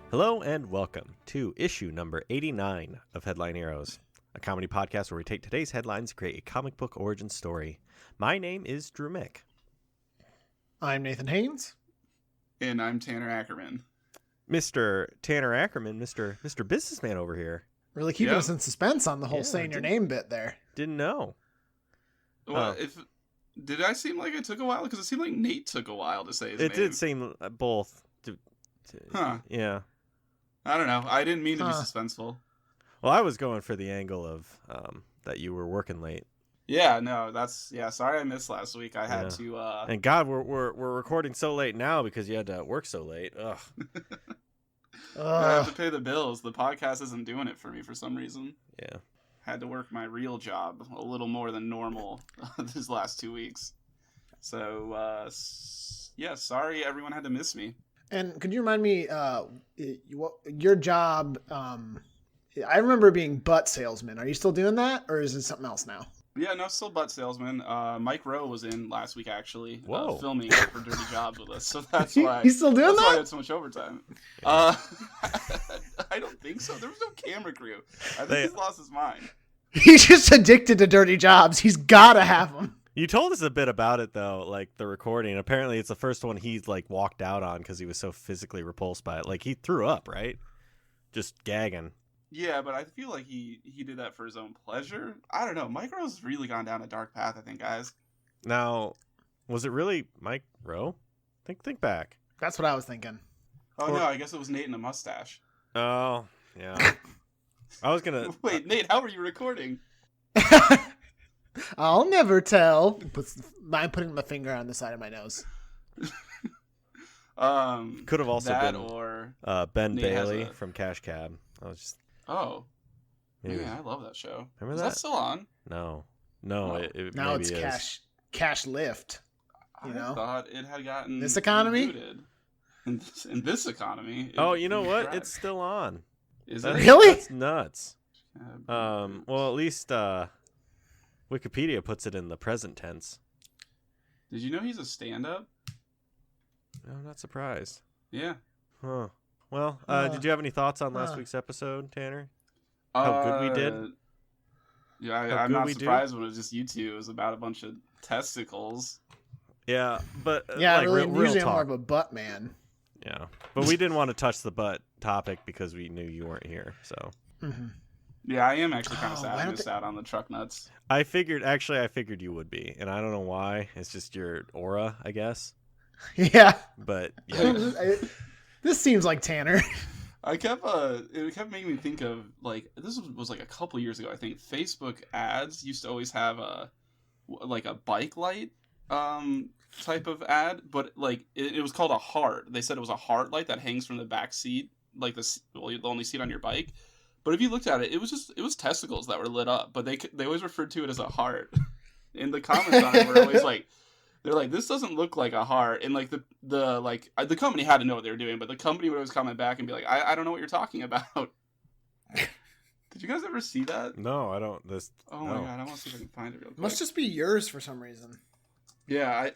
Hello and welcome to issue number 89 of Headline Heroes, a comedy podcast where we take today's headlines and create a comic book origin story. My name is Drew Mick. I'm Nathan Haynes. And I'm Tanner Ackerman. Mr. Tanner Ackerman, Mr. Businessman over here. Really keeping us in suspense on the whole saying your name bit there. Didn't know. Well, did I seem like it took a while? Because it seemed like Nate took a while to say his name. It did seem both. Huh. Yeah. I don't know. I didn't mean to be suspenseful. Well, I was going for the angle of that you were working late. Yeah, no, sorry I missed last week. I had to And God, we're recording so late now because you had to work so late. Ugh. I have to pay the bills. The podcast isn't doing it for me for some reason. Yeah. Had to work my real job a little more than normal these last 2 weeks. So sorry everyone had to miss me. And could you remind me your job? I remember being butt salesman. Are you still doing that, or is it something else now? Yeah, no, still butt salesman. Mike Rowe was in last week actually, filming for Dirty Jobs with us, so that's why he's still doing that. Why I had so much overtime. I don't think so. There was no camera crew. I think he's lost his mind. He's just addicted to dirty jobs. He's gotta have them. You told us a bit about it though, like the recording. Apparently, it's the first one he's like walked out on because he was so physically repulsed by it. Like he threw up, right? Just gagging. Yeah, but I feel like he did that for his own pleasure. I don't know. Mike Rowe's really gone down a dark path, I think, guys. Now, was it really Mike Rowe? Think back. That's what I was thinking. Oh, no, I guess it was Nate in a mustache. Oh, yeah. I was going to... Wait, Nate, how are you recording? I'll never tell. I'm putting my finger on the side of my nose. Could have also been or Ben Nate Bailey from Cash Cab. I was just... Oh. Yeah, I love that show. Remember that still on? No. No. It now maybe it's is. cash lift. I thought it had gotten this economy. In this economy. Oh, you know what? It's still on. Is it really? That's nuts. Well, at least Wikipedia puts it in the present tense. Did you know he's a stand-up? No, I'm not surprised. Yeah. Huh. Well, did you have any thoughts on last week's episode, Tanner? How good we did? Yeah, I'm not surprised when it was just you two. It was about a bunch of testicles. Yeah, but yeah, like, really, real usually talk. I'm more of a butt man. Yeah, but we didn't want to touch the butt topic because we knew you weren't here. So. Mm-hmm. Yeah, I am actually kind of sad I missed out on the truck nuts. I figured you would be, and I don't know why. It's just your aura, I guess. Yeah. But yeah. This seems like Tanner. It kept making me think of, like, this was like a couple years ago, I think. Facebook ads used to always have a bike light type of ad, but like it was called a heart. They said it was a heart light that hangs from the back seat, like the only seat on your bike. But if you looked at it, it was testicles that were lit up, but they always referred to it as a heart. In the comments on it were always like, they're like, this doesn't look like a heart, and like the company had to know what they were doing, but the company would always comment back and be like, I don't know what you're talking about. Did you guys ever see that? No, I don't. Oh my god, I want to see if I can find it real quick. Must just be yours for some reason. Yeah, I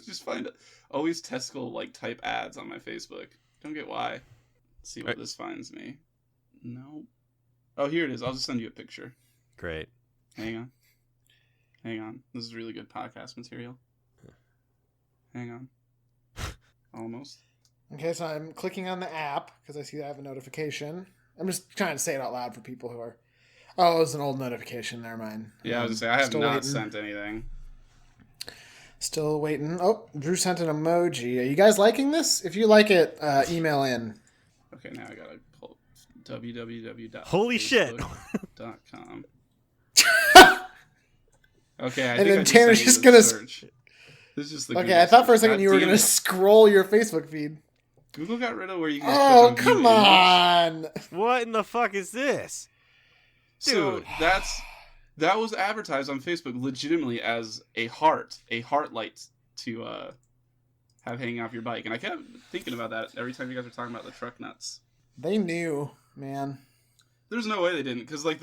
just find always testicle like type ads on my Facebook. Don't get why. Let's see what this finds me. No. Oh, here it is. I'll just send you a picture. Great. Hang on. This is really good podcast material. Hang on. Almost. Okay, so I'm clicking on the app because I see I have a notification. I'm just trying to say it out loud for people who are... Oh, it was an old notification. Never mind. Yeah, I was going to say, I have not sent anything. Still waiting. Oh, Drew sent an emoji. Are you guys liking this? If you like it, email in. Okay, now I got to pull www.facebook.com. Holy shit. Okay, and then Tanner's just going to... This is just the okay, Google I thought for a search. second you were going to scroll your Facebook feed. Google got rid of where you can Oh, come on. What in the fuck is this? Dude, that was advertised on Facebook legitimately as a heart light to have hanging off your bike. And I kept thinking about that every time you guys were talking about the truck nuts. They knew, man. There's no way they didn't, because like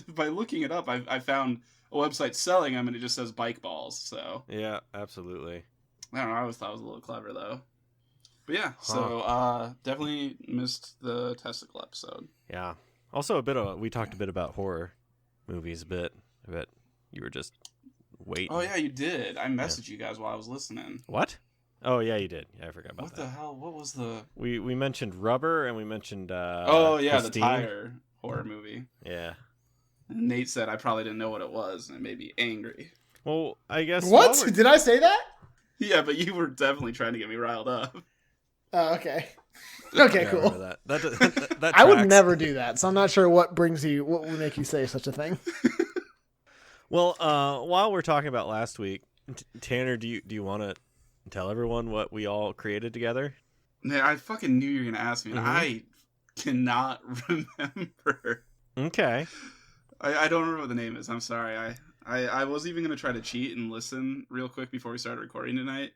by looking it up, I found a website selling them, and it just says bike balls. So yeah, absolutely. I don't know. I always thought it was a little clever though. But yeah, so definitely missed the testicle episode. Yeah. Also, we talked a bit about horror movies a bit. I bet you were just waiting. Oh yeah, you did. I messaged you guys while I was listening. What? Oh yeah, you did. Yeah, I forgot about What that. the hell? What was the? We mentioned Rubber and we mentioned Oh yeah, Christine. the tire horror movie. Yeah. And Nate said I probably didn't know what it was, and it made me angry. Well, I guess What? Did I say that? Yeah, but you were definitely trying to get me riled up. Oh, okay. Okay, Yeah, I cool. remember that I would tracks. never do that, so I'm not sure what would make you say such a thing. Well, while we're talking about last week, Tanner, do you want to tell everyone what we all created together? Man, I fucking knew you were gonna ask me, and Mhm. I cannot remember. Okay. I don't remember what the name is. I'm sorry. I was even gonna try to cheat and listen real quick before we started recording tonight.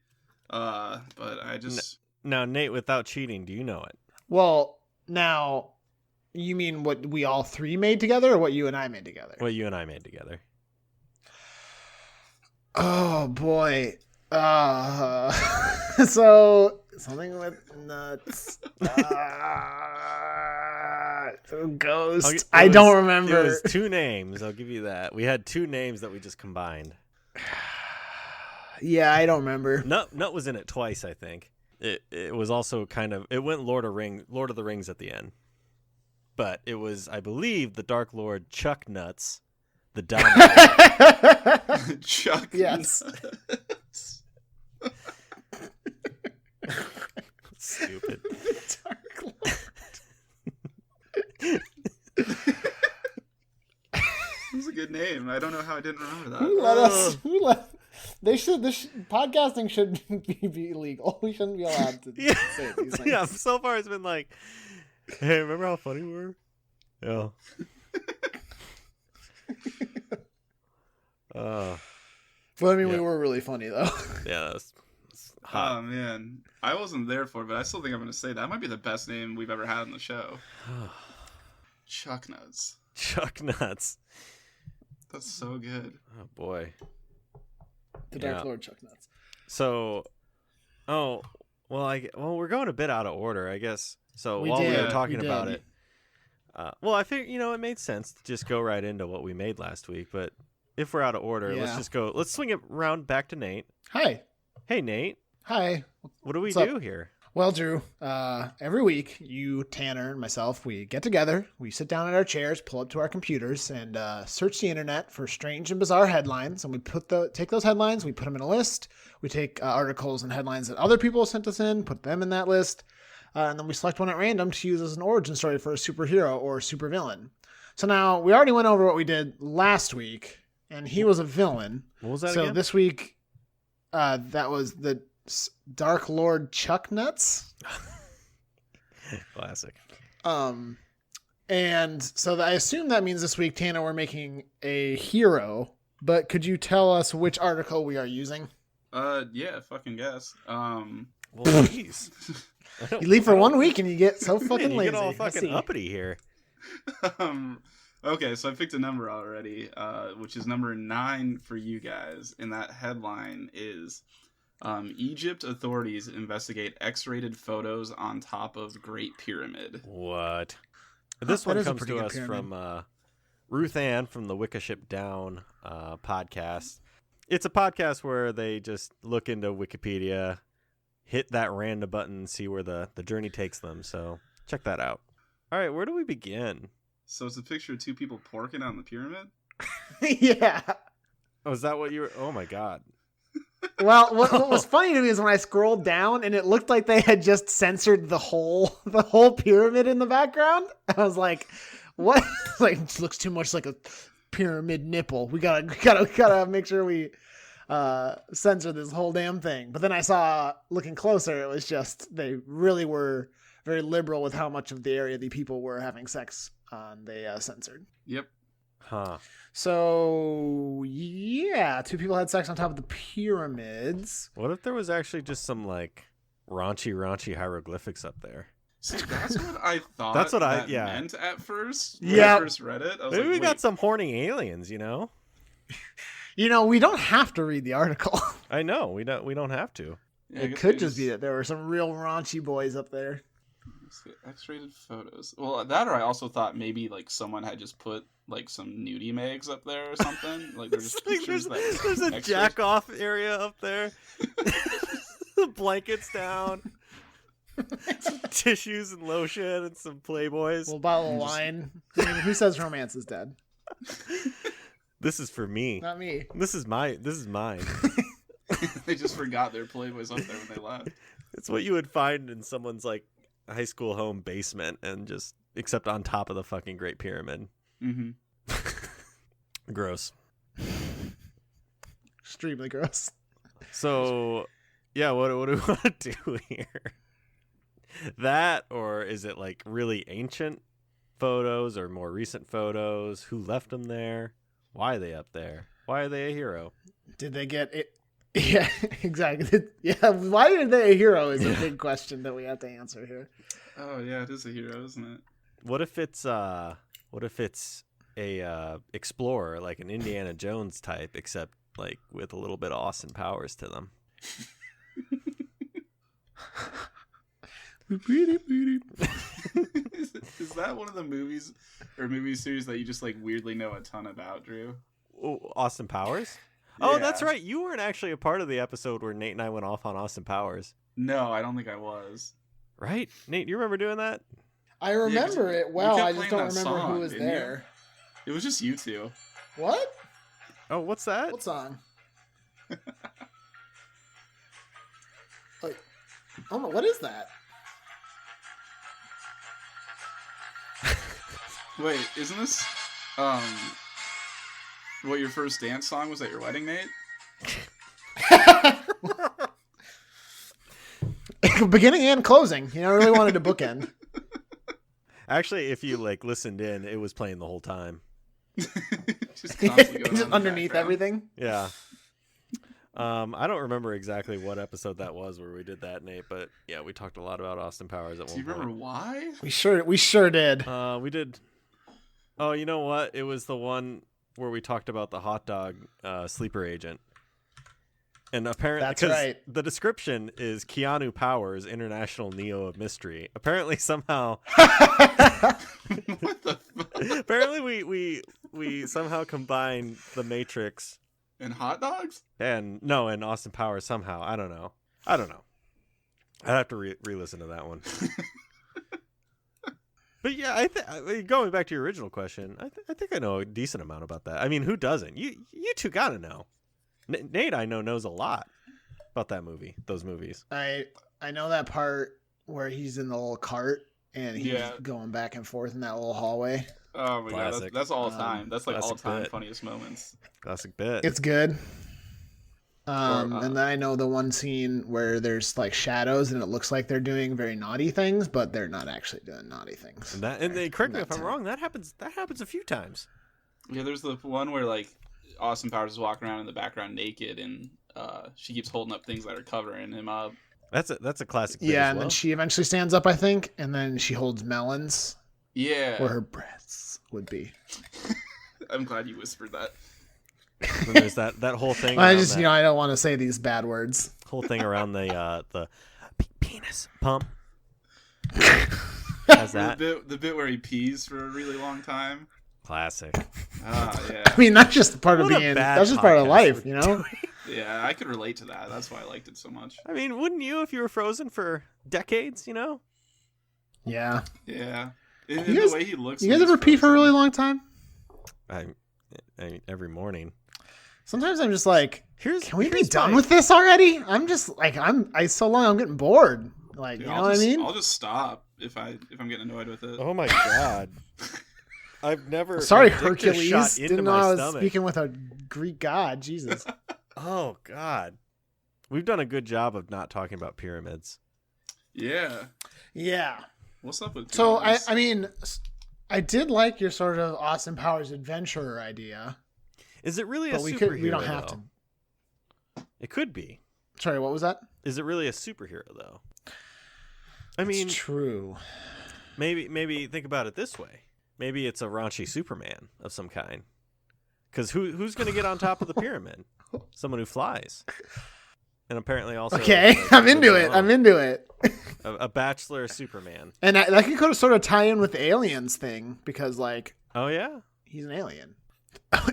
But I just Now, Nate, without cheating, do you know it? Well, now, you mean what we all three made together, or what you and I made together? What you and I made together. Oh boy. So something with nuts. Ghost. I don't remember. It was two names. I'll give you that. We had two names that we just combined. Yeah, I don't remember. Nut was in it twice, I think. It was also it went Lord of the Rings at the end. But it was, I believe, the Dark Lord Chuck Nuts, the Dominator. Chuck. Yes. Nuts. Stupid. Dark Lord. It was a good name. I don't know how I didn't remember that. Who let this podcasting should be illegal. We shouldn't be allowed to Yeah. say these things. Yeah, so far it's been like, hey, remember how funny we were? Yeah. But I mean, we Yeah. were really funny though. Yeah, that's hot. Oh man, I wasn't there for it, but I still think I'm gonna say that might be the best name we've ever had on the show. Chuck Nuts. Chuck Nuts. That's so good. Oh boy. The Dark Yeah. Lord Chuck Nuts. So, well, we're going a bit out of order, I guess. So We while we did, were talking we about did. it, I figured it made sense to just go right into what we made last week. But if we're out of order, Yeah. let's swing it round back to Nate. Hi. Hey, Nate, Hi. what do we What's up? do here? Well, Drew, every week, you, Tanner, and myself, we get together, we sit down at our chairs, pull up to our computers, and search the internet for strange and bizarre headlines. And we take those headlines, we put them in a list. We take articles and headlines that other people sent us in, put them in that list, and then we select one at random to use as an origin story for a superhero or supervillain. So now, we already went over what we did last week, and he was a villain. What was that So again? this week, that was the Dark Lord Chuck Nuts. Classic. And so I assume that means this week, Tanner, we're making a hero. But could you tell us which article we are using? Yeah, fucking guess. Well, jeez. You leave for 1 week and you get so Man, fucking you lazy. get all I fucking see. uppity here. Okay, so I picked a number already, which is number 9 for you guys, and that headline is Egypt authorities investigate X-rated photos on top of Great Pyramid. What? This that one is a comes pretty to good us pyramid. from Ruth Ann from the Wicca Ship Down podcast. It's a podcast where they just look into Wikipedia, hit that random button, and see where the journey takes them. So check that out. All right, where do we begin? So it's a picture of two people porking on the pyramid? Yeah. Oh, is that what you were? Oh my God. Well, what was funny to me is when I scrolled down and it looked like they had just censored the whole pyramid in the background. I was like, "What? Like, it looks too much like a pyramid nipple. We gotta make sure we censor this whole damn thing." But then I saw, looking closer, it was just they really were very liberal with how much of the area the people were having sex on. They censored. Yep. Huh. So yeah, two people had sex on top of the pyramids. What if there was actually just some like raunchy hieroglyphics up there? So that's what I thought That's what I- that yeah. meant at first. When Yeah. I first read it. I was Maybe like, we got wait, some horny aliens, you know? You know, we don't have to read the article. I know we don't have to. Yeah, I It guess could we just be that there were some real raunchy boys up there. let's get X-rated photos. Well, that or I also thought maybe like someone had just put like some nudie mags up there or something. Like they're just pictures that there's a extras. jack off area up there. The blankets down. Some tissues and lotion and some Playboys. A little bottle of wine. I mean, who says romance is dead? This is for me. Not me. This is mine. They just forgot their Playboys up there when they left. It's what you would find in someone's like high school home basement, and just except on top of the fucking Great Pyramid. Mm-hmm. Gross. Extremely gross. So, yeah, what do we want to do here? That, or is it like really ancient photos or more recent photos? Who left them there? Why are they up there? Why are they a hero? Did they get it? Yeah, exactly. Yeah, why are they a hero is a big question that we have to answer here. Oh yeah, it is a hero, isn't it? What if it's a explorer, like an Indiana Jones type, except like with a little bit of Austin Powers to them? Is that one of the movies or movie series that you just like weirdly know a ton about, Drew? Oh, Austin Powers? Oh, that's Yeah. right. You weren't actually a part of the episode where Nate and I went off on Austin Powers, No, I don't think I was. right? Nate, you remember doing that? I remember Yeah, 'cause it well. we kept I just playing don't that remember song, who was didn't you? there. It was just you two. What? Oh, what's that? What song? Like, oh no, what is that? Wait, isn't this what your first dance song was at your wedding, Nate? Beginning and closing. You know, I really wanted to bookend. Actually, if you like listened in, it was playing the whole time. Just constantly going on Just in the underneath background. everything. Yeah. I don't remember exactly what episode that was where we did that, Nate, but yeah, we talked a lot about Austin Powers at Do one you remember point. why? We sure did. We did. Oh, you know what? It was the one where we talked about the hot dog sleeper agent. And apparently, That's 'cause right. the description is Keanu Powers, International Neo of Mystery. Apparently, somehow, What the fuck? apparently we somehow combined the Matrix And hot dogs? and Austin Powers somehow. I don't know. I'd have to re-listen to that one. But yeah, I mean, going back to your original question, I think I know a decent amount about that. I mean, who doesn't? You two gotta know. Nate, I know, knows a lot about that movie, those movies. I know that part where he's in the little cart and he's Yeah. going back and forth in that little hallway. Oh my god, Classic. that's all time. That's like all Classic time bit. funniest moments. Classic bit. It's good. Or, And then I know the one scene where there's like shadows and it looks like they're doing very naughty things, but they're not actually doing naughty things. And they correct me in if that I'm time. wrong. That happens a few times. Yeah, there's the one where like Austin Powers is walking around in the background naked, and she keeps holding up things that are covering him up. That's a classic bit Yeah, as and well. then she eventually stands up, I think, and then she holds melons Yeah, where her breasts would be. I'm glad you whispered that. Then there's that whole thing. I around just, that I don't want to say these bad words. whole thing around the penis pump. How's that? The bit where he pees for a really long time. Classic. Ah, yeah, I mean, that's just part of What a being, bad that's just part of podcast life, we're you know? yeah. I could relate to that. That's why I liked it so much. I mean, wouldn't you if you were frozen for decades? You know. Yeah. Yeah, and You guys- the way he looks. You when guys he's ever pee for a frozen. really long time? I mean, every morning. Sometimes I'm just like, can we be here's done my- with this already? I'm just like, so long I'm getting bored. Like, Dude, you know what I mean? I'll just stop if I'm getting annoyed with it. Oh my god. I've never. Sorry, my dick just shot Hercules. into Didn't know my I was stomach. speaking with a Greek god. Jesus. Oh god. We've done a good job of not talking about pyramids. Yeah. Yeah. What's up with? So pyramids? I mean, I did like your sort of Austin Powers adventurer idea, Is it really a but superhero? we don't have though? to. It could be. Sorry, what was that? Is it really a superhero though? I mean, It's true. maybe think about it this way. Maybe it's a raunchy Superman of some kind. Because who's going to get on top of the pyramid? Someone who flies. and apparently also Okay, like, I'm into lives it. alone. I'm into it. A bachelor Superman. And that could sort of tie in with the aliens thing because, like, Oh yeah. he's an alien.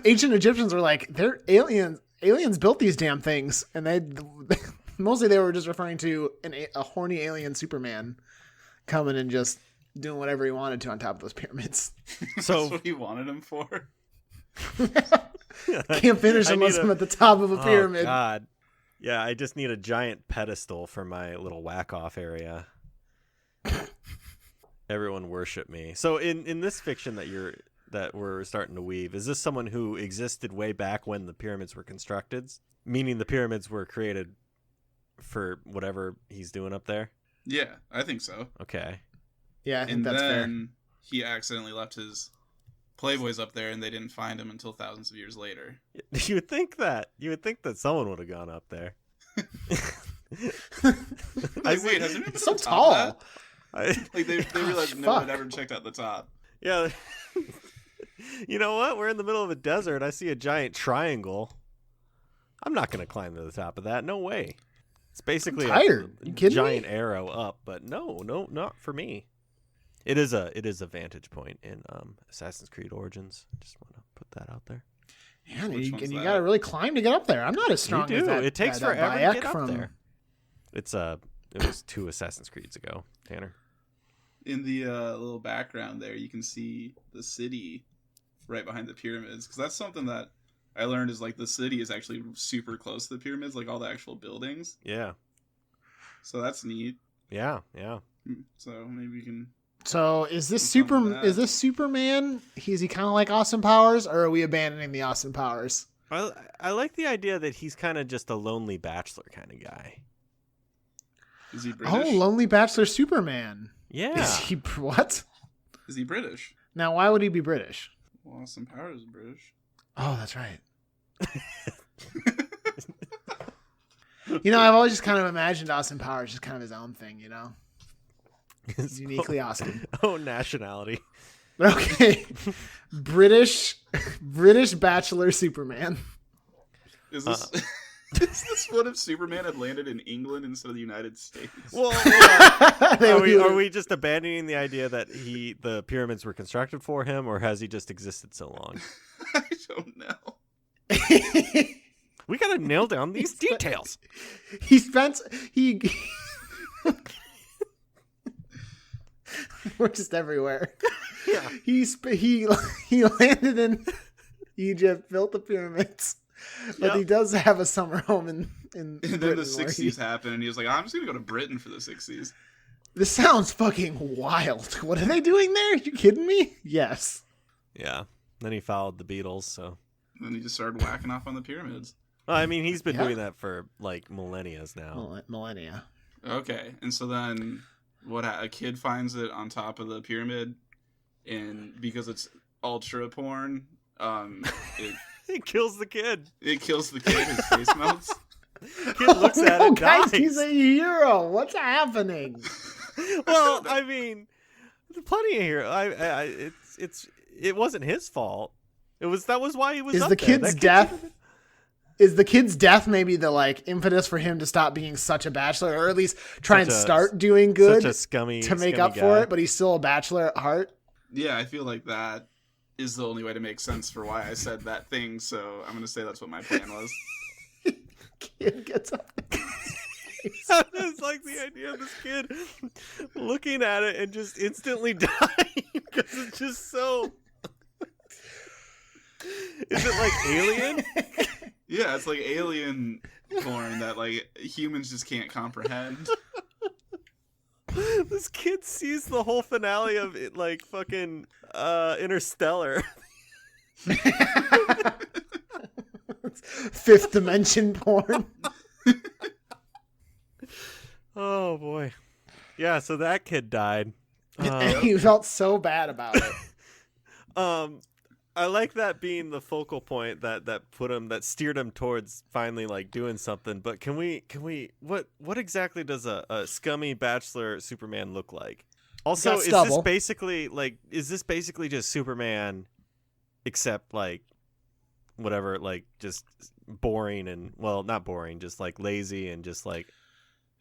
Ancient Egyptians were like, they're aliens. Aliens built these damn things, and mostly they were just referring to a horny alien Superman coming and just doing whatever he wanted to on top of those pyramids. So That's what he wanted him for. Can't finish I unless need I'm at the top of a Oh pyramid. God. Yeah, I just need a giant pedestal for my little whack-off area. Everyone worship me. So in this fiction that we're starting to weave, is this someone who existed way back when the pyramids were constructed? Meaning the pyramids were created for whatever he's doing up there? Yeah, I think so. Okay. Yeah, I think And that's fair. then he accidentally left his Playboys up there, and they didn't find him until thousands of years later. You would think that someone would have gone up there. Like, wait, has anyone been It's so on top of that? tall. Like they realized no one had ever checked out the top. Yeah. You know what? We're in the middle of a desert. I see a giant triangle. I'm not going to climb to the top of that. No way. It's basically I'm tired. a You kidding giant me? arrow up, but no, not for me. It is a vantage point in Assassin's Creed Origins. Just want to put that out there. Yeah, Which you, one's and you that? got to really climb to get up there. I'm not as strong You as do. that. It takes that forever to Bayek get up from... there. It was 2 Assassin's Creeds ago, Tanner. In the little background there, you can see the city right behind the pyramids, because that's something that I learned is like the city is actually super close to the pyramids, like all the actual buildings. Yeah. So that's neat. Yeah. So maybe we can. So is this Something super? like that. Is this Superman? Is he kind of like Austin Powers, or are we abandoning the Austin Powers? I like the idea that he's kind of just a lonely bachelor kind of guy. Is he British? Oh, Lonely Bachelor Superman. Yeah. Is he what? Is he British? Now, why would he be British? Well, Austin Powers is British. Oh, that's right. I've always just kind of imagined Austin Powers just kind of his own thing, He's uniquely Austin. Oh, nationality. Okay. British Bachelor Superman. Is this? Is this what if Superman had landed in England instead of the United States? Well, They are would- we just abandoning the idea that the pyramids were constructed for him, or has he just existed so long? I don't know. We gotta nail down these details. We're just everywhere. Yeah. He landed in Egypt, built the pyramids, but Yep. he does have a summer home in And Britain. then the where 60s happened, and he was like, I'm just going to go to Britain for the 60s. This sounds fucking wild. What are they doing there? Are you kidding me? Yes. Yeah. Then he followed the Beatles. So, And then he just started whacking off on the pyramids. well, I mean, he's been Yeah. doing that for like millennia now. Millennia. Okay, and so then a kid finds it on top of the pyramid, and because it's ultra porn, He kills the kid. it kills the kid, his face melts. Kid looks Oh, at no, it, guys, dies. he's a hero. What's happening? Well, I mean, there's plenty of here. It wasn't his fault. That was why he was. Is up the there. kid's That kid death? should've Is the kid's death maybe the impetus for him to stop being such a bachelor, or at least try and start doing been good such a scummy to make scummy up guy. for it? But he's still a bachelor at heart. Yeah, I feel like that is the only way to make sense for why I said that thing, so I'm going to say that's what my plan was. Kid gets up. It's like the idea of this kid looking at it and just instantly dying because it's just so. Is it like Alien? Yeah, it's like alien porn that humans just can't comprehend. This kid sees the whole finale of it, like fucking Interstellar. Fifth dimension porn. Oh boy, yeah. So that kid died. And he felt so bad about it. I like that being the focal point that steered him towards finally doing something. But can we what exactly does a scummy bachelor Superman look like? Also, Got is stubble. this basically just Superman, except whatever, like just boring and well, not boring, just like lazy and just like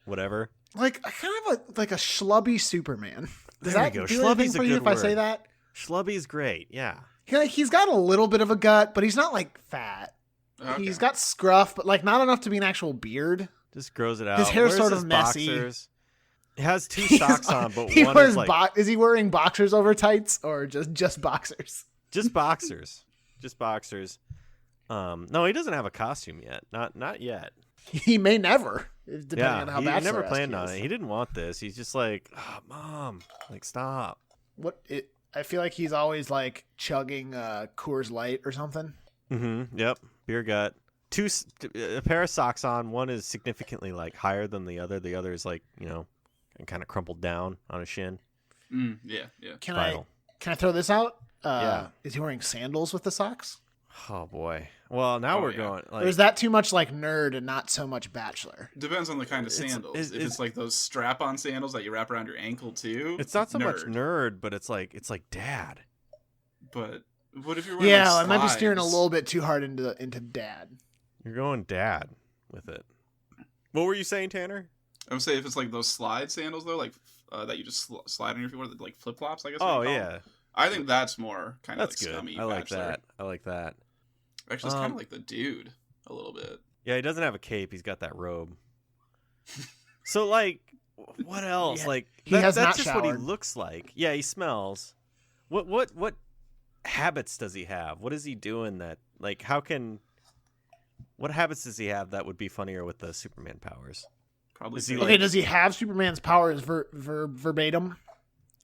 whatever. Like kind of like a schlubby Superman. Does There we that go. do anything Schlubby's a for you good if I say word. that? Schlubby's great. Yeah. He's got a little bit of a gut, but he's not like fat. Okay. He's got scruff, but like not enough to be an actual beard. Just grows it out. His hair's Wears sort of his messy. Boxers. He has two socks on, but he one wears is like is he wearing boxers over tights or just boxers? just boxers. Just boxers. No, he doesn't have a costume yet. Not yet. He may never, depending on how he Bachelor never planned on it. He didn't want this. He's just like, oh, Mom, like stop. I feel like he's always like chugging Coors Light or something. Mm-hmm. Yep. Beer gut. A pair of socks on. One is significantly like higher than the other. The other is like, kind of crumpled down on his shin. Yeah. Can Vital. I throw this out? Yeah. Is he wearing sandals with the socks? Oh boy. Well, now Oh, we're yeah. going like Or is that too much like nerd and not so much Bachelor? Depends on the kind of It's- sandals. it's- If it's like those strap-on sandals that you wrap around your ankle too, it's not so much nerd, but it's like dad. But what if you're wearing Yeah, like I might be steering a slides? little bit too hard into dad. You're going dad with it. What were you saying, Tanner? I would say if it's like those slide sandals though, like that you just slide on your feet, like flip flops. I guess. Oh you call yeah, them. I think that's more kind of that's like good. scummy. I like Bachelor. that. I like that. Actually, it's kind of like the dude a little bit. Yeah, he doesn't have a cape. He's got that robe. So like, what else? Yeah, Like he has that's not just what he showered. looks like. Yeah, he smells. What habits does he have? What is he doing that like? What habits does he have that would be funnier with the Superman powers? Probably. Is he fake. Okay, does he have Superman's powers verbatim,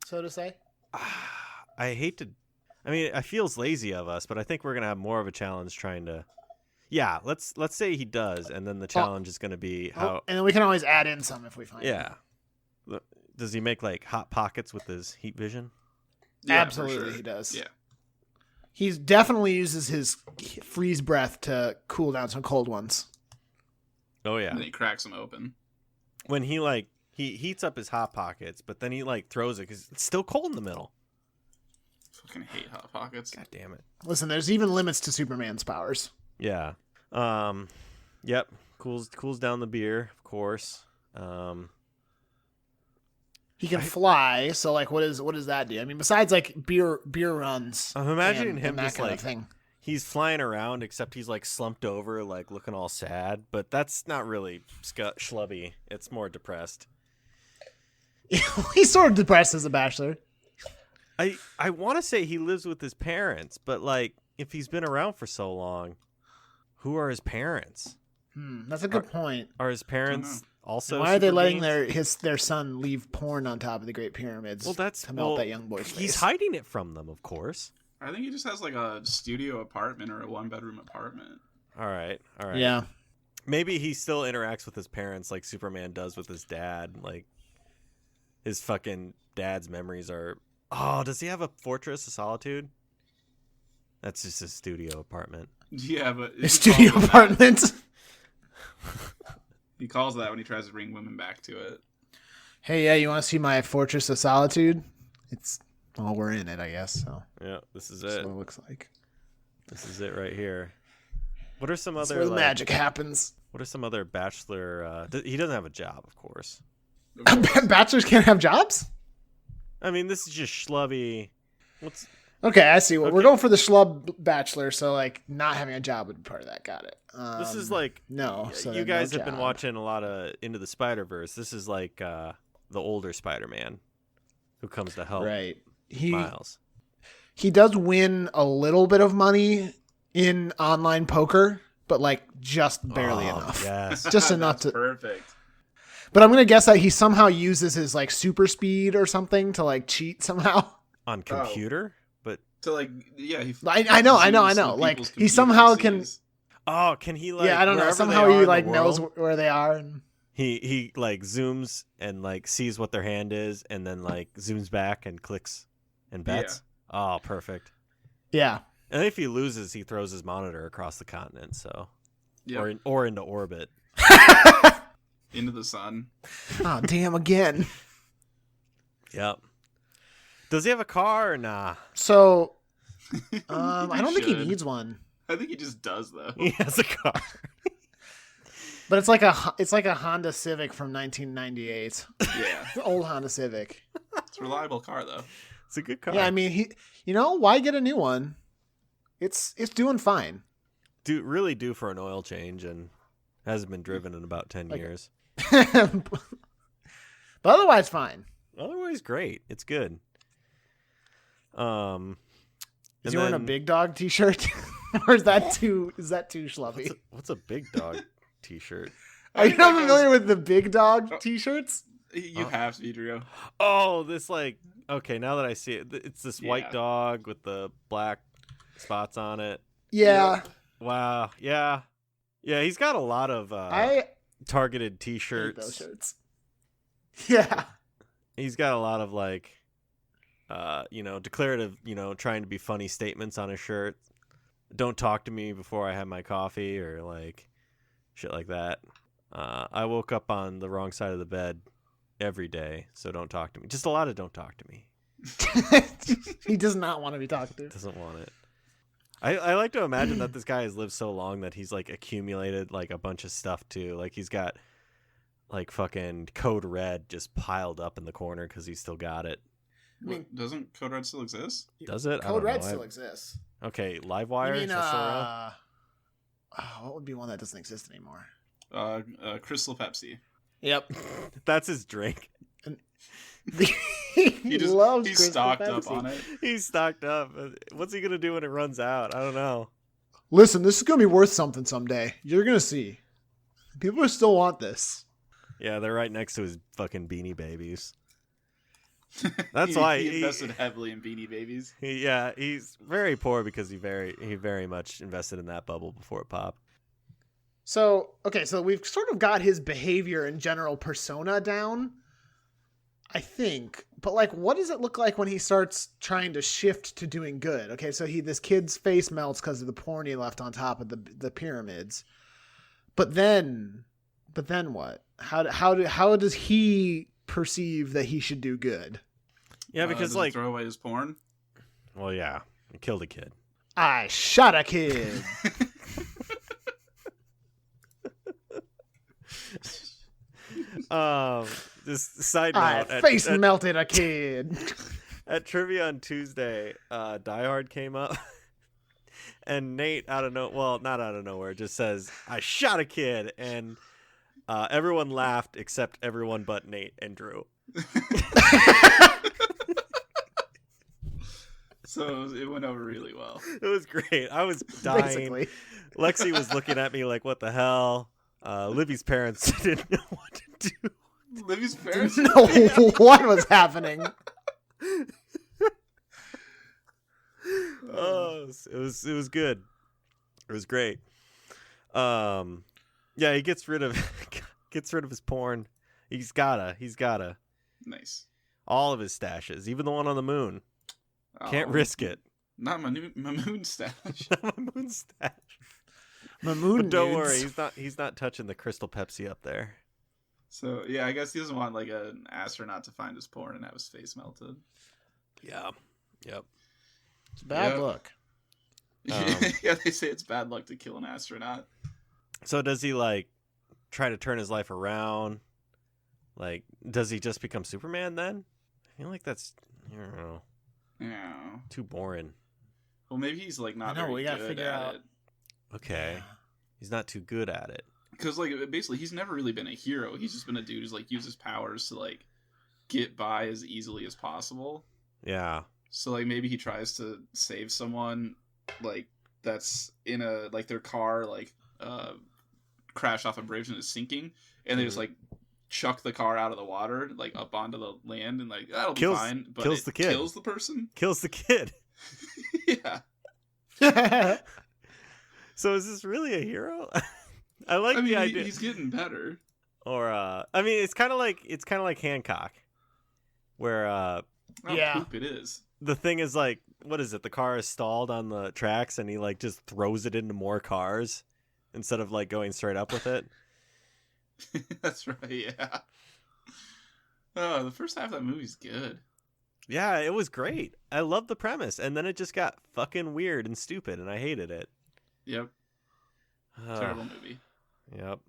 so to say? I hate to. I mean, it feels lazy of us, but I think we're gonna have more of a challenge trying to. Yeah, let's say he does, and then the challenge is gonna be how. And then we can always add in some if we find it. Yeah. Does he make like hot pockets with his heat vision? Yeah, for Absolutely, sure. he does. Yeah. He definitely uses his freeze breath to cool down some cold ones. Oh yeah. And then he cracks them open. When he he heats up his hot pockets, but then he like throws it because it's still cold in the middle. Fucking hate hot pockets. God damn it. Listen, there's even limits to Superman's powers. Yeah. Yep. Cools down the beer, of course. He can fly, so like, what does that do? I mean, besides like beer runs. I'm imagining and him that just kind like of thing. he's flying around, except he's like slumped over, like looking all sad. But that's not really schlubby. It's more depressed. He's sort of depressed as a bachelor. I want to say he lives with his parents, but like if he's been around for so long, who are his parents? That's a good point. Are his parents also? Why are they super letting beings? their son leave porn on top of the Great Pyramids? Well, that's to melt that young boy's face. He's hiding it from them, of course. I think he just has like a studio apartment or a 1-bedroom apartment. All right. Yeah. Maybe he still interacts with his parents like Superman does with his dad. Like his fucking dad's memories are. Oh, does he have a Fortress of Solitude? That's just his studio apartment. Yeah, but His studio apartment. He calls that when he tries to bring women back to it. Hey, yeah, you want to see my Fortress of Solitude? We're in it, I guess. So Yeah, this is that's it. what it looks like. This is it right here. What are some That's other where the like, magic happens. What are some other bachelor? He doesn't have a job, of course. Bachelors can't have jobs? I mean, this is just schlubby. What's Okay, I see. Well, we're Okay. going for the schlub bachelor, so like not having a job would be part of that. Got it. this is like no. So you then guys no have been job. watching a lot of Into the Spider-Verse. This is like the older Spider-Man who comes to help Right. Miles. He does win a little bit of money in online poker, but like just barely Oh, enough. Yes. Just enough That's to. perfect. But I'm gonna guess that he somehow uses his like super speed or something to like cheat somehow. On computer, but So like, yeah, he. I know. zooms through Like people's he somehow computers, can. can he like? Yeah, I don't know. wherever they Somehow are he in the like knows world, where they are. And... He like zooms and like sees what their hand is, and then like zooms back and clicks and bets. Oh, perfect. Yeah. And if he loses, he throws his monitor across the continent, so Yep. or into orbit. Into the sun. Oh damn! Again. Yep. Does he have a car or nah? So He I don't think he should. needs one. I think he just does though. He has a car. But it's like a Honda Civic from 1998. Yeah, The old Honda Civic. it's a reliable car though. It's a good car. Yeah, I mean, why get a new one? It's doing fine. Really due for an oil change, and hasn't been driven in about 10 years. But otherwise, fine. Otherwise, great. It's good. Is and he wearing a then- Big Dog T-shirt, or is that too schlubby? What's a big dog T-shirt? Are you not familiar with the Big Dog T-shirts? You have to be, Drew. Oh, this okay. Now that I see it, it's this white Yeah. dog with the black spots on it. Yeah, Wow. Yeah. Yeah. He's got a lot of I targeted hate T-shirts. those shirts. Yeah, He's got a lot of declarative, trying to be funny statements on his shirt. Don't talk to me before I have my coffee, or like shit like that. I woke up on the wrong side of the bed every day, so don't talk to me. Just a lot of don't talk to me. he does not want to be talked to. Doesn't want it. I like to imagine that this guy has lived so long that he's like accumulated like a bunch of stuff too. Like he's got like fucking Code Red just piled up in the corner because he's still got it. I mean- Doesn't Code Red still exist? Does it? I Code don't Red know. still exists. Okay, You Livewire. mean, Is that still around? what would be one that doesn't exist anymore? Crystal Pepsi. Yep. That's his drink. he loves he's Crystal stocked Pepsi. up on it. He's stocked up. What's he gonna do when it runs out? I don't know. Listen, this is gonna be worth something someday. You're gonna see. People still want this. Yeah, they're right next to his fucking Beanie Babies. That's He- why he invested heavily in Beanie Babies. He's very poor because he very much invested in that bubble before it popped. So, okay, so we've sort of got his behavior and general persona down, I think. But like, what does it look like when he starts trying to shift to doing good? Okay, so this kid's face melts because of the porn he left on top of the pyramids. But then what? How does he perceive that he should do good? Yeah, because Does he like, throw away his porn. well, yeah, he killed a kid. I shot a kid. Just side I note. face melted a kid. At Trivia on Tuesday, Die Hard came up, and Nate not out of nowhere, just says, "I shot a kid," and everyone laughed except everyone but Nate and Drew. So it went over really well. It was great. I was dying. Basically. Lexi was looking at me like, "What the hell?" Livy's parents didn't know what to do. Livy's parents. No, what was happening? Oh, it was good. It was great. Yeah, he gets rid of his porn. He's gotta Nice. all of his stashes, even the one on the moon. Can't Oh, risk it. Not my moon stash. My moon stash. Mamoon But don't nudes. worry, he's not touching the Crystal Pepsi up there. So yeah, I guess he doesn't want like an astronaut to find his porn and have his face melted. Yeah. Yep. It's bad Yep. luck. Yeah, they say it's bad luck to kill an astronaut. So does he like try to turn his life around? Like, does he just become Superman then? I feel like that's, I don't know, Yeah. too boring. Well, maybe he's like not I know, very we gotta good figure at out- it. Okay. He's not too good at it. Because like basically, he's never really been a hero. He's just been a dude who's like uses powers to like get by as easily as possible. Yeah. So like maybe he tries to save someone like that's in a like their car like crashed off a bridge and is sinking, and they just like chuck the car out of the water like up onto the land and like that'll Kills- be fine. But kills it the kid. kills the person. Kills the kid. Yeah. So is this really a hero? I like I mean, the idea. he's getting better. Or I mean, it's kind of like Hancock, where How Yeah. poop it is. the thing is like, what is it? The car is stalled on the tracks, and he like just throws it into more cars instead of like going straight up with it. That's right. Yeah. Oh, the first half of that movie's good. Yeah, it was great. I loved the premise, and then it just got fucking weird and stupid, and I hated it. Yep. Terrible movie. Yep.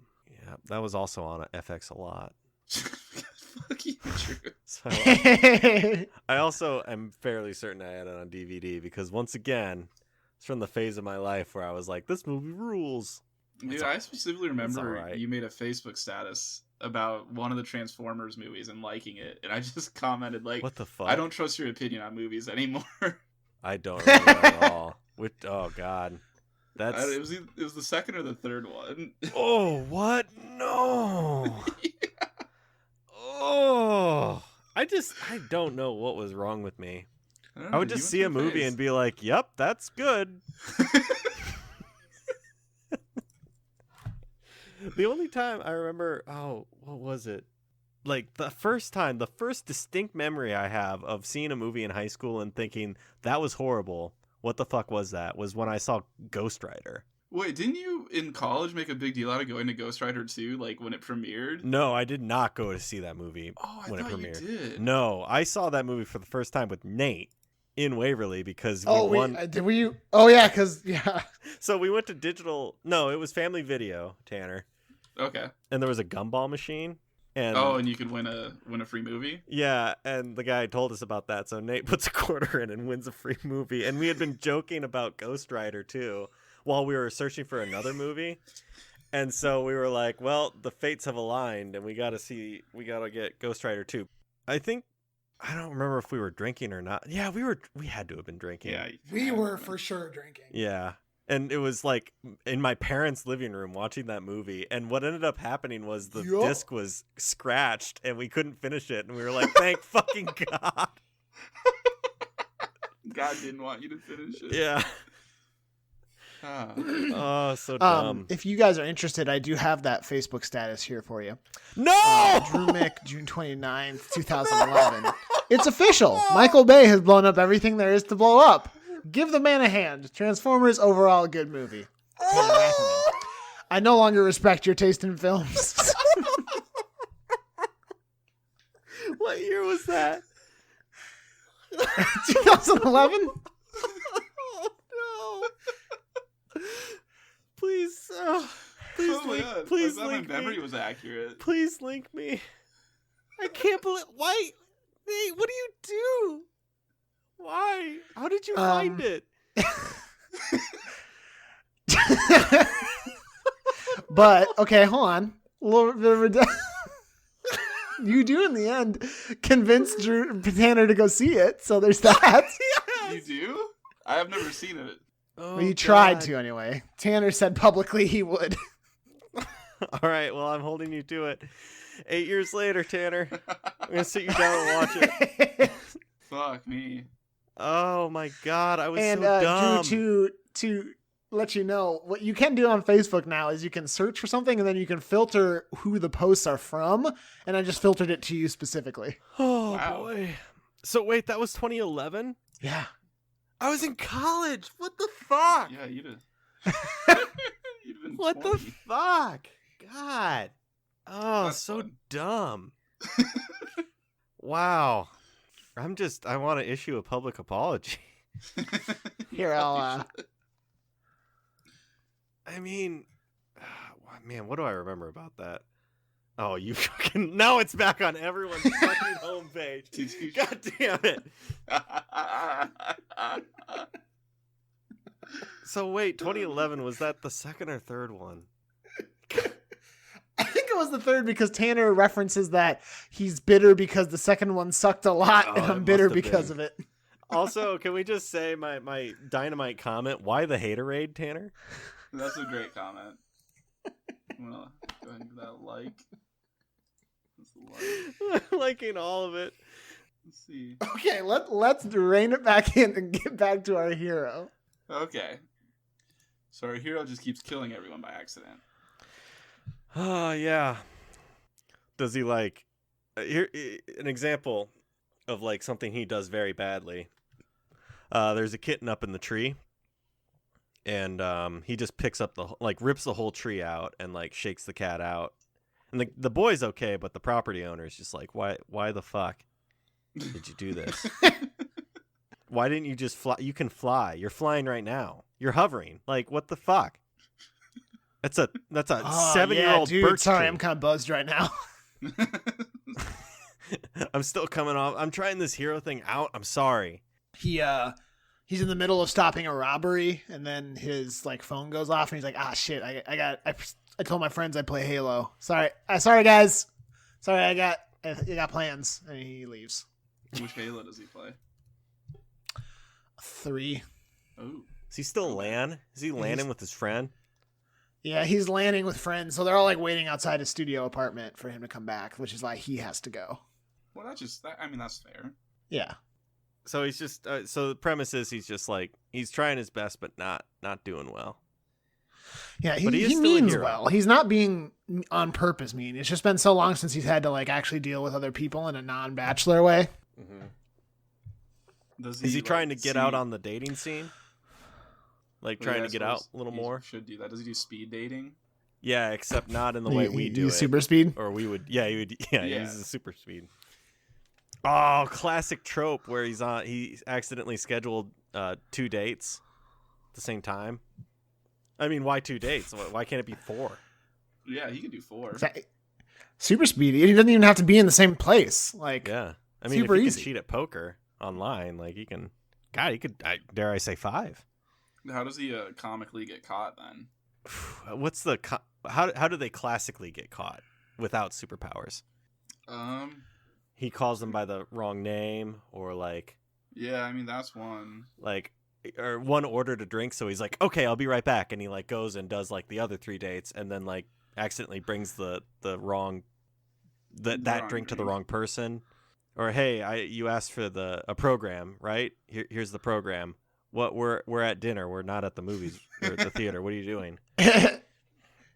Yep. That was also on FX a lot. Fuck you, Drew. So I also am fairly certain I had it on DVD because once again, it's from the phase of my life where I was like, this movie rules. Dude, I specifically remember right. you made a Facebook status about one of the Transformers movies and liking it, and I just commented like, What the fuck? I don't trust your opinion on movies anymore. I don't remember that at all. Oh god. That's It was the second or the third one. Oh, what? No. Oh. I don't know what was wrong with me. I would just see a movie and be like, "Yep, that's good." The only time I remember, what was it? Like the first distinct memory I have of seeing a movie in high school and thinking that was horrible. What the fuck was that? Was when I saw Ghost Rider. Wait, didn't you in college make a big deal out of going to Ghost Rider 2, like when it premiered? No, I did not go to see that movie when it premiered. You did. No, I saw that movie for the first time with Nate in Waverly because did we? Oh yeah, because So we went to digital. No, it was Family Video, Tanner. Okay. And there was a gumball machine. And and you could win a free movie? Yeah, and the guy told us about that. So Nate puts a quarter in and wins a free movie. And we had been joking about Ghost Rider too while we were searching for another movie. And so we were like, well, the fates have aligned and we got to get Ghost Rider 2. I don't remember if we were drinking or not. Yeah, we had to have been drinking. Yeah. we were for sure drinking. Yeah. And it was like in my parents' living room watching that movie. And what ended up happening was the disc was scratched and we couldn't finish it. And we were like, thank fucking God. God didn't want you to finish it. Yeah. Oh, so dumb. If you guys are interested, I do have that Facebook status here for you. No! Drew Mick, June 29th, 2011. It's official. Michael Bay has blown up everything there is to blow up. Give the man a hand. Transformers, overall, a good movie. Tanner Ackerman. I no longer respect your taste in films. What year was that? 2011? Oh, no. Please, please my link memory me. was accurate. Please link me. I can't believe. Why? Hey, what do you do? Why? How did you find it? But okay, hold on. A little bit of you do in the end convince Tanner to go see it, so there's that. Yes. You do? I have never seen it. Oh, Well, you tried to anyway. Tanner said publicly he would. All right, well, I'm holding you to it. 8 years later, Tanner, I'm gonna sit you down and watch it. Fuck me. Oh my God, I was And so dumb. Drew, to let you know, what you can do on Facebook now is you can search for something and then you can filter who the posts are from, and I just filtered it to you specifically. Oh Wow. boy. So wait, that was 2011? Yeah. I was in college. What the fuck? Yeah, you'd been What 20. the fuck? God. Oh, That's so fun. dumb. Wow. I want to issue a public apology. Here, I'll I mean, man, what do I remember about that? Oh, you fucking, now it's back on everyone's fucking homepage. God damn it. So wait, 2011, was that the second or third one? I think it was the third because Tanner references that he's bitter because the second one sucked a lot, and Oh, I'm it bitter must have because been. of it. Also, can we just say my dynamite comment? Why the haterade, Tanner? That's a great comment. I'm gonna go ahead and give that a like. That's a like. Liking all of it. Let's see. Okay, let's rein it back in and get back to our hero. Okay. So our hero just keeps killing everyone by accident. Oh, yeah. Does he here an example of like something he does very badly. There's a kitten up in the tree, and he just picks up rips the whole tree out and like shakes the cat out. And the boy's okay, but the property owner is just like, why the fuck did you do this? Why didn't you just fly? You can fly. You're flying right now. You're hovering. Like, what the fuck? That's a Oh, 7-year-old dude, birch sorry, tree. I'm kind of buzzed right now. I'm still coming off. I'm trying this hero thing out. I'm sorry. He's in the middle of stopping a robbery, and then his like phone goes off, and he's like, "Ah, shit! I told my friends I play Halo. Sorry, sorry guys. Sorry, I got plans." And he leaves. Which Halo does he play? 3. Oh, Is he still LAN? Is he LANing with his friend? Yeah, he's landing with friends, so they're all like waiting outside his studio apartment for him to come back, which is why he has to go. well, I mean, that's fair. Yeah. So he's just. So the premise is he's just like he's trying his best, but not doing well. Yeah, But he is he still a means hero. well. He's not being on purpose mean. It's just been so long since he's had to like actually deal with other people in a non-bachelor way. Does Is he like, trying to get out see- on the dating scene? Like Well, trying yeah, to get I out suppose a little he more? Should do that. Does he do speed dating? Yeah, except not in the way we do Use it. super speed. Or we would. Yeah, he would. Yeah, he Yeah. uses super speed. Oh, classic trope where he accidentally scheduled 2 dates at the same time. I mean, why 2 dates? Why can't it be 4? Yeah, he could do 4. Super speed. He doesn't even have to be in the same place. Like, Yeah, I mean, Super if he easy. can cheat at poker online, like he can. God, he could. Dare I say 5? How does he comically get caught then? What's the how do they classically get caught without superpowers? He calls them by the wrong name, or Yeah, I mean that's one. or one ordered a drink, so he's like, okay, I'll be right back, and he like goes and does like the other 3 dates, and then like accidentally brings the wrong that wrong drink to the drink. wrong person. Or hey, you asked for a program, right? Here's the program. What we're at dinner. We're not at the movies or at the theater. What are you doing?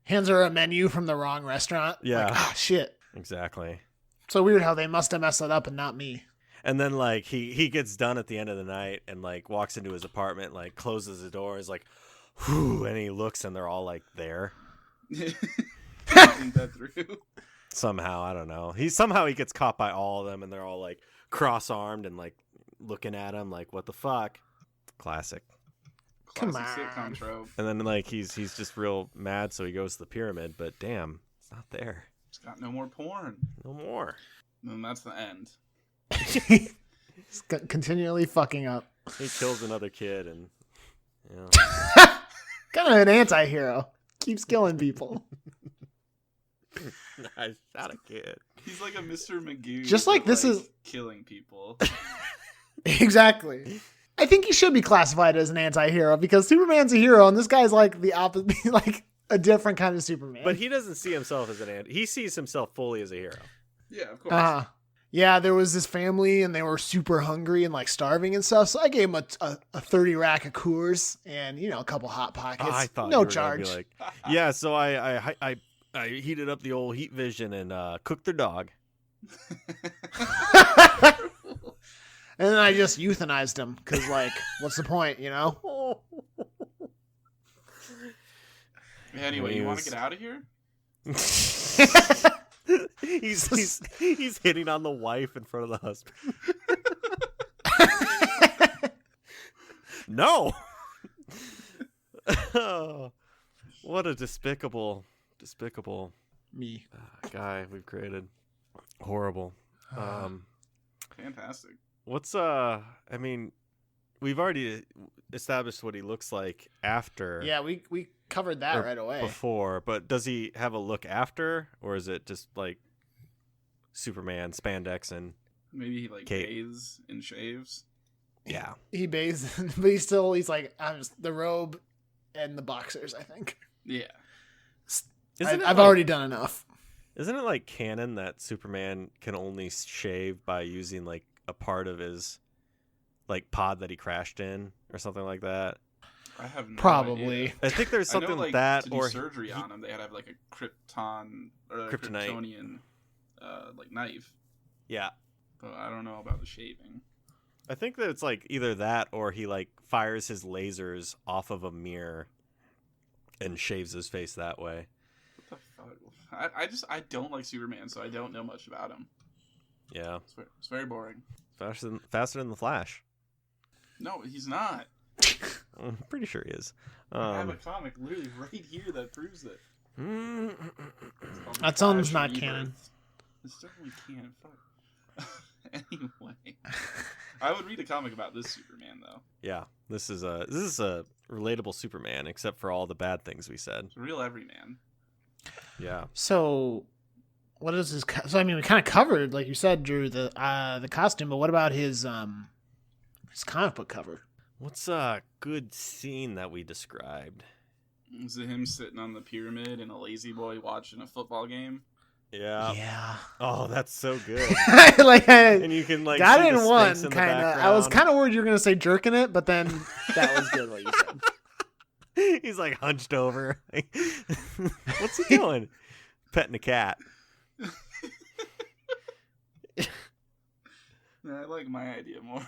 hands her a menu from the wrong restaurant. Yeah. Like, ah, shit. Exactly. So weird how they must have messed it up and not me. And then like he gets done at the end of the night and like walks into his apartment, like closes the door, is like, whew, and he looks and they're all like there. Think that through. Somehow, I don't know. He gets caught by all of them, and they're all like cross-armed and like looking at him like, what the fuck? Classic. Come Classic on. sitcom trope. And then like he's just real mad, so he goes to the pyramid, but damn, it's not there. It's got no more porn. No more. And that's the end. He's continually fucking up. He kills another kid, and you know. Kind of an anti-hero. Keeps killing people. I shot a kid. He's like a Mr. Magoo. Just like but, this is- killing people. Exactly. I think he should be classified as an anti-hero because Superman's a hero and this guy's like the opposite, like a different kind of Superman. But he doesn't see himself as he sees himself fully as a hero. Yeah, of course. Yeah, there was this family and they were super hungry and like starving and stuff. So I gave him a 30 rack of Coors and a couple Hot Pockets. I thought no you were gonna charge. be like, yeah. So I heated up the old heat vision and cooked their dog. And then I just euthanized him because like, what's the point? Anyway, you want to Anyways. get out of here? he's hitting on the wife in front of the husband. No. Oh, what a despicable Me. guy we've created. Horrible. Fantastic. What's I mean, we've already established what he looks like after. Yeah, we covered that or right away. before, but does he have a look after, or is it just like Superman spandex and Maybe he like Kate. bathes and shaves. yeah? He bathes, but he's like, I'm just the robe and the boxers, I think. Yeah. I've already done enough. Isn't it like canon that Superman can only shave by using like a part of his like pod that he crashed in or something like that? I have no Probably. idea. I think there's I know, something like, that to do or surgery he- on him, they had to have like a Krypton or a Kryptonite. Kryptonian like knife. yeah. But I don't know about the shaving. I think that it's like either that or he like fires his lasers off of a mirror and shaves his face that way. What the fuck? I don't like Superman, so I don't know much about him. Yeah. It's very boring. Faster than the Flash. No, he's not. I'm pretty sure he is. I have a comic literally right here that proves it. It's called That The sounds Flash not Rebirth. canon. It's definitely canon. Fuck. Anyway, I would read a comic about this Superman though. Yeah, this is a relatable Superman, except for all the bad things we said. It's a real everyman. Yeah. So, what is his? So I mean, we kind of covered, like you said, Drew, the costume. But what about his comic book cover? What's a good scene that we described? Is it him sitting on the pyramid in a lazy boy watching a football game? Yeah. Yeah. Oh, that's so good. Like And you can like got see it the in one snakes in the kind of. I was background. kind of worried you were gonna say jerking it, but then that was good what you said. He's like hunched over. What's he doing? Petting a cat. No, I like my idea more.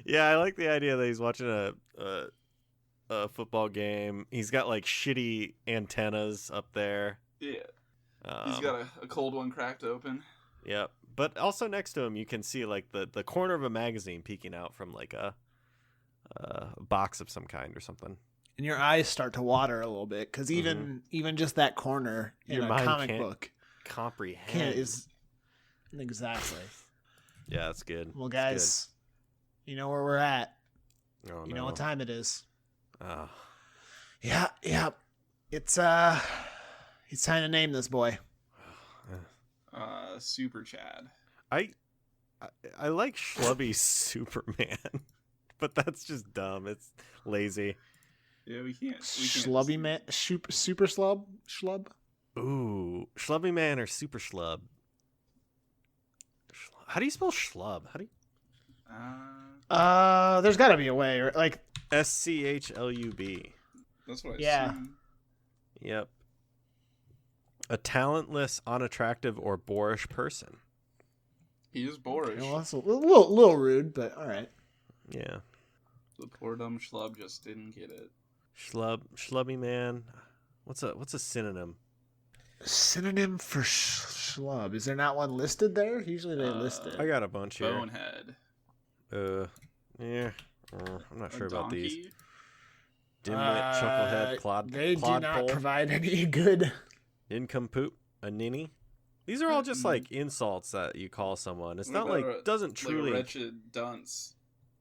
Yeah, I like the idea that he's watching a football game. He's got like shitty antennas up there. Yeah, he's got a cold one cracked open. Yep. But also next to him, you can see like the corner of a magazine peeking out from like a box of some kind or something. And your eyes start to water a little bit because even just that corner in Your a mind comic can't book Comprehend. is exactly. Yeah, that's good. Well, That's guys, you know where we're at. good. Oh, You no. know what time it is. Oh. Yeah. It's time to name this boy. Super Chad. I like Schlubby Superman, but that's just dumb. It's lazy. Yeah, we can't. Schlubby man, super schlub. Ooh, Schlubby Man or Super Schlub? How do you spell Schlub? How do you... There's got to be a way, or like SCHLUB. That's what I Yeah. assumed. Yep. A talentless, unattractive, or boorish person. He is boorish. well, that's a little rude, but all right. Yeah. The poor dumb schlub just didn't get it. Schlubby Man. What's a synonym? Synonym for schlub. Is there not one listed there? Usually they list it. I got a bunch here. Bonehead. Yeah. I'm not sure A about these. donkey? Dimwit, chucklehead, clod. They do not clodpole, provide any good. Nincompoop, a ninny. These are all just like insults that you call someone. It's What not about like doesn't Like truly. a wretched dunce.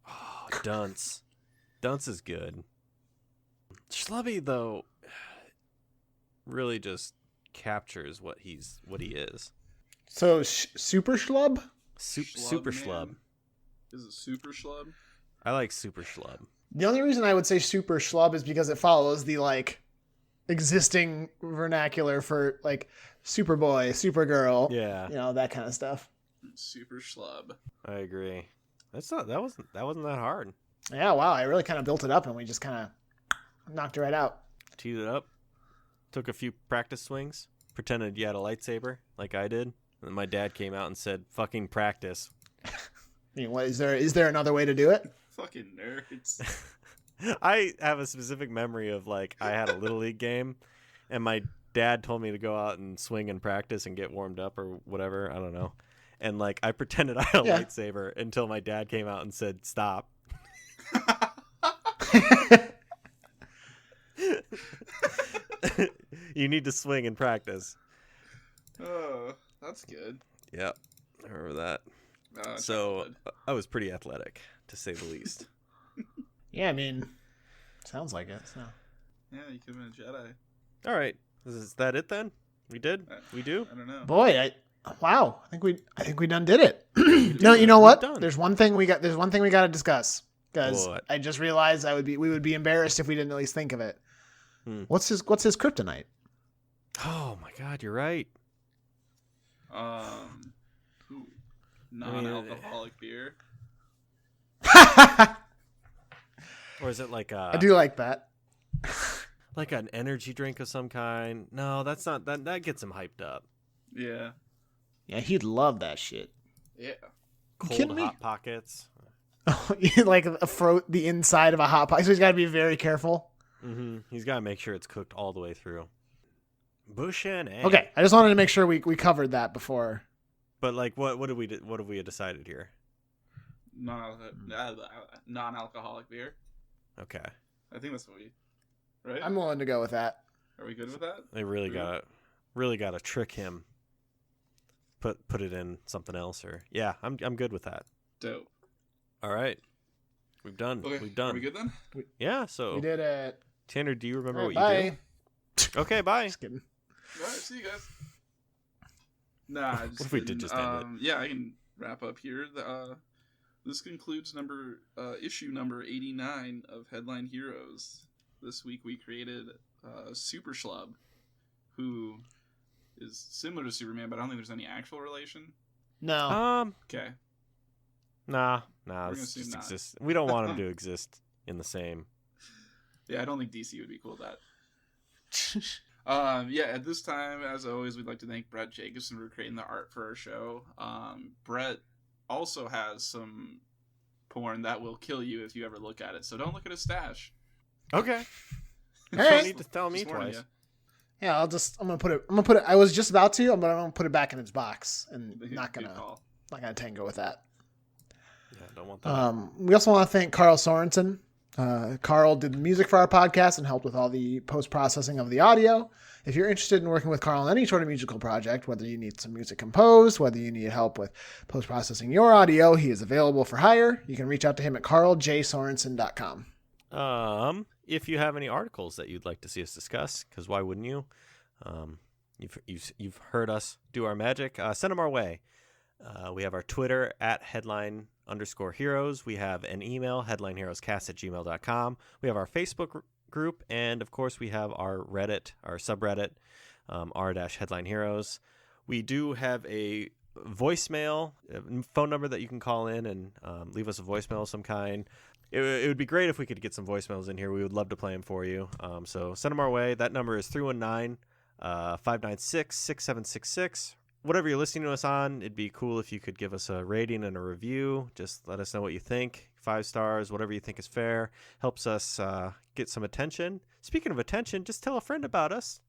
Oh, dunce. Dunce is good. Schlubby though really just captures what he is. So super schlub. Super man. schlub. Is it super schlub? I like super schlub. The only reason I would say super schlub is because it follows the like existing vernacular for like Superboy, Supergirl, Yeah, you know, that kind of stuff. Super schlub. I agree. That wasn't that hard. Yeah, wow, I really kind of built it up and we just kind of knocked it right out. Teed it up. Took a few practice swings. Pretended you had a lightsaber like I did. And then my dad came out and said, "Fucking practice." I mean, what is there another way to do it? Fucking nerds. I have a specific memory of like I had a little league game, and my dad told me to go out and swing and practice and get warmed up or whatever. I don't know. And like I pretended I had a Yeah. lightsaber until my dad came out and said, "Stop." You need to swing and practice. Oh, that's good. Yep, I remember that. So Childhood. I was pretty athletic, to say the least. Yeah, I mean, sounds like it. So. Yeah, you could have been a Jedi. All right, is that it then? We did. We do. I don't know. Boy, wow, I think we done did it. No, you know what? done. There's one thing we got to discuss because What? I just realized we would be embarrassed if we didn't at least think of it. What's his kryptonite? Oh my God, you're right. Ooh, non-alcoholic beer. Or is it like I do like that. like an energy drink of some kind? No, that's not that. That gets him hyped up. Yeah. Yeah, he'd love that shit. Yeah. Cold kidding me? hot pockets. Like the inside of a hot pot. So he's got to be very careful. Mm-hmm. He's got to make sure it's cooked all the way through. Bush and egg. Okay, I just wanted to make sure we covered that before. But like, what have we decided here? non-alcoholic beer. Okay. I think that's what we. Right? I'm willing to go with that. Are we good with that? They really gotta trick him. Put it in something else, or yeah, I'm good with that. Dope. All right, we've done. Okay. We've done. Are we good then? Yeah. So We did it. Tanner, do you remember All what right, you do? Okay, bye. Just kidding. All right. See you guys. Nah. What if we did just end it? Yeah, I can wrap up here. This concludes issue number 89 of Headline Heroes. This week we created Super Schlub, who is similar to Superman, but I don't think there's any actual relation. No. Okay. Nah. gonna This assume just not. exists. We don't want him to exist in the same. Yeah, I don't think DC would be cool with that. Yeah, at this time, as always, we'd like to thank Brett Jacobson for creating the art for our show. Brett also has some porn that will kill you if you ever look at it, so don't look at his stash. Okay. All You don't right. need to tell me Just warning twice. Yeah, I'm gonna put it. I was just about to, but I'm gonna put it back in its box and you. not Good gonna call. tango with that. Yeah, don't want that. We also want to thank Carl Sorensen. Carl did the music for our podcast and helped with all the post-processing of the audio. If you're interested in working with Carl on any sort of musical project, whether you need some music composed, whether you need help with post-processing your audio, he is available for hire. You can reach out to him at carljsorensen.com. If you have any articles that you'd like to see us discuss, because why wouldn't you? You've heard us do our magic. Send them our way. We have our Twitter at headline_heroes. We have an email, headlineheroescast@gmail.com. We have our Facebook group, and of course we have our Reddit, our subreddit, r-headline heroes. We do have a voicemail, phone number that you can call in and leave us a voicemail of some kind. It would be great if we could get some voicemails in here. We would love to play them for you. So send them our way. That number is 319-596-6766. Whatever you're listening to us on, it'd be cool if you could give us a rating and a review. Just let us know what you think. 5 stars, whatever you think is fair. Helps us get some attention. Speaking of attention, just tell a friend about us.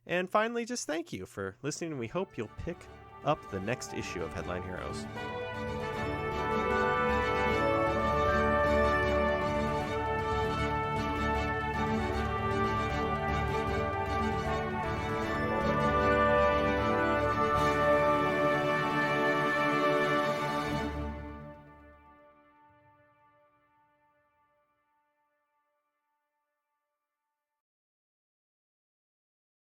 And finally, just thank you for listening. We hope you'll pick up the next issue of Headline Heroes.